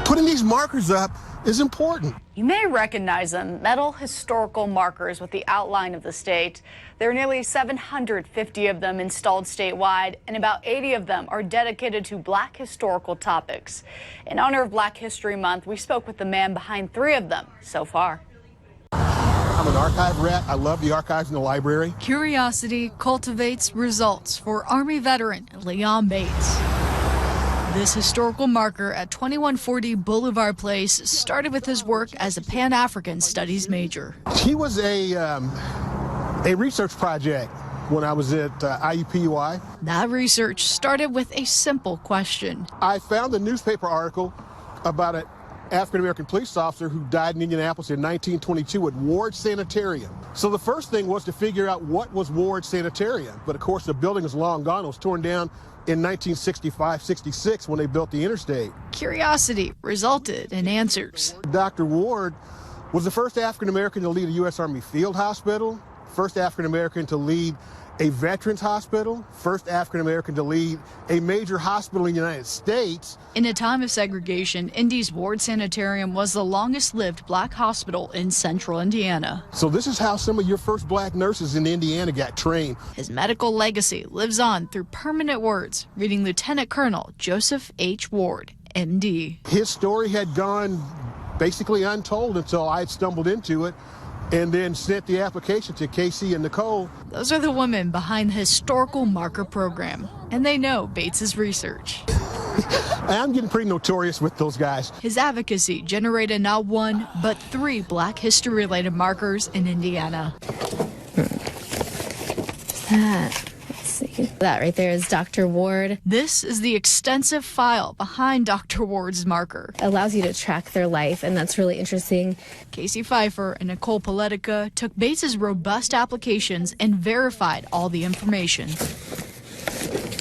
Putting these markers up is important. You may recognize them, metal historical markers with the outline of the state. There are nearly 750 of them installed statewide, and about 80 of them are dedicated to Black historical topics. In honor of Black History Month, we spoke with the man behind 3 of them so far. I'm an archive rat. I love the archives in the library. Curiosity cultivates results for Army veteran Leon Bates. This historical marker at 2140 Boulevard Place started with his work as a Pan-African Studies major. He was a research project when I was at IUPUI. That research started with a simple question. I found a newspaper article about an African-American police officer who died in Indianapolis in 1922 at Ward Sanitarium. So the first thing was to figure out what was Ward Sanitarium. But of course, the building is long gone. It was torn down in 1965-66 when they built the interstate. Curiosity resulted in answers. Dr. Ward was the first African-American to lead a U.S. Army field hospital, first African-American to lead a veterans hospital, first African-American to lead a major hospital in the United States. In a time of segregation, Indy's Ward Sanitarium was the longest-lived Black hospital in central Indiana. So this is how some of your first Black nurses in Indiana got trained. His medical legacy lives on through permanent words, reading Lieutenant Colonel Joseph H. Ward, MD. His story had gone basically untold until I had stumbled into it and then sent the application to Casey and Nicole. Those are the women behind the historical marker program, and they know Bates's research. I'm getting pretty notorious with those guys. His advocacy generated not 1, but 3 Black history-related markers in Indiana. That right there is Dr. Ward. This is the extensive file behind Dr. Ward's marker. Allows you to track their life, and that's really interesting. Casey Pfeiffer and Nicole Politica took Bates's robust applications and verified all the information.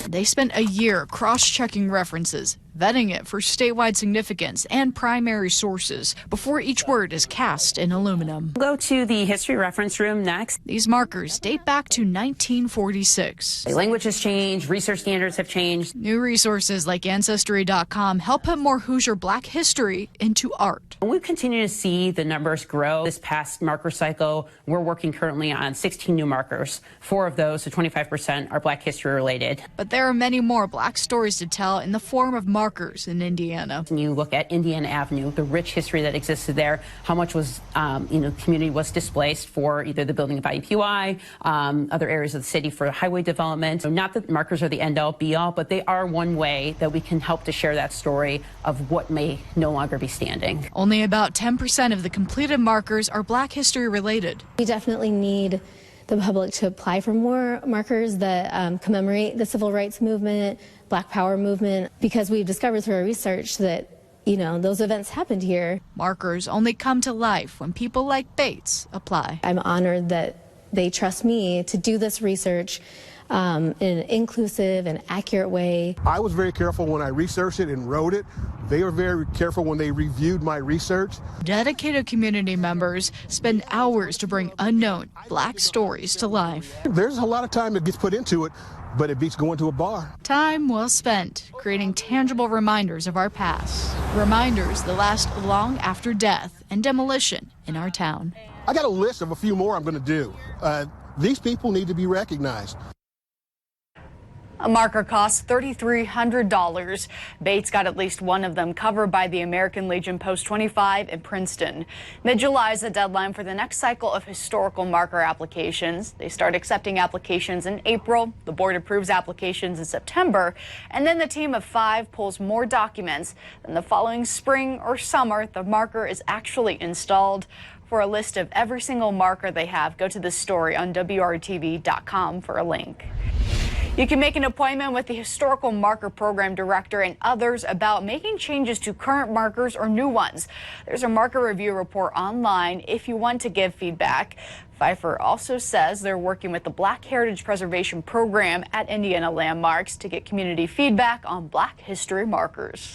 They spent a year cross-checking references, vetting it for statewide significance and primary sources before each word is cast in aluminum. Go to the history reference room next. These markers date back to 1946. The language has changed, research standards have changed. New resources like Ancestry.com help put more Hoosier Black history into art. We continue to see the numbers grow. This past marker cycle, we're working currently on 16 new markers. 4 of those, so 25%, are Black history related. But there are many more Black stories to tell in the form of markers in Indiana. When you look at Indiana Avenue, the rich history that existed there, how much was, community was displaced for either the building of IUPUI, other areas of the city for highway development. So not that markers are the end-all, be-all, but they are one way that we can help to share that story of what may no longer be standing. Only about 10% of the completed markers are Black history related. We definitely need the public to apply for more markers that commemorate the civil rights movement, Black Power movement, because we've discovered through our research that, those events happened here. Markers only come to life when people like Bates apply. I'm honored that they trust me to do this research in an inclusive and accurate way. I was very careful when I researched it and wrote it. They were very careful when they reviewed my research. Dedicated community members spend hours to bring unknown Black stories to life. There's a lot of time that gets put into it, but it beats going to a bar. Time well spent creating tangible reminders of our past. Reminders that last long after death and demolition in our town. I got a list of a few more I'm going to do. These people need to be recognized. A marker costs $3,300. Bates got at least one of them covered by the American Legion Post 25 in Princeton. Mid-July is the deadline for the next cycle of historical marker applications. They start accepting applications in April. The board approves applications in September. And then the team of 5 pulls more documents. Then the following spring or summer, the marker is actually installed. For a list of every single marker they have, go to this story on WRTV.com for a link. You can make an appointment with the Historical Marker Program Director and others about making changes to current markers or new ones. There's a marker review report online if you want to give feedback. Pfeiffer also says they're working with the Black Heritage Preservation Program at Indiana Landmarks to get community feedback on Black history markers.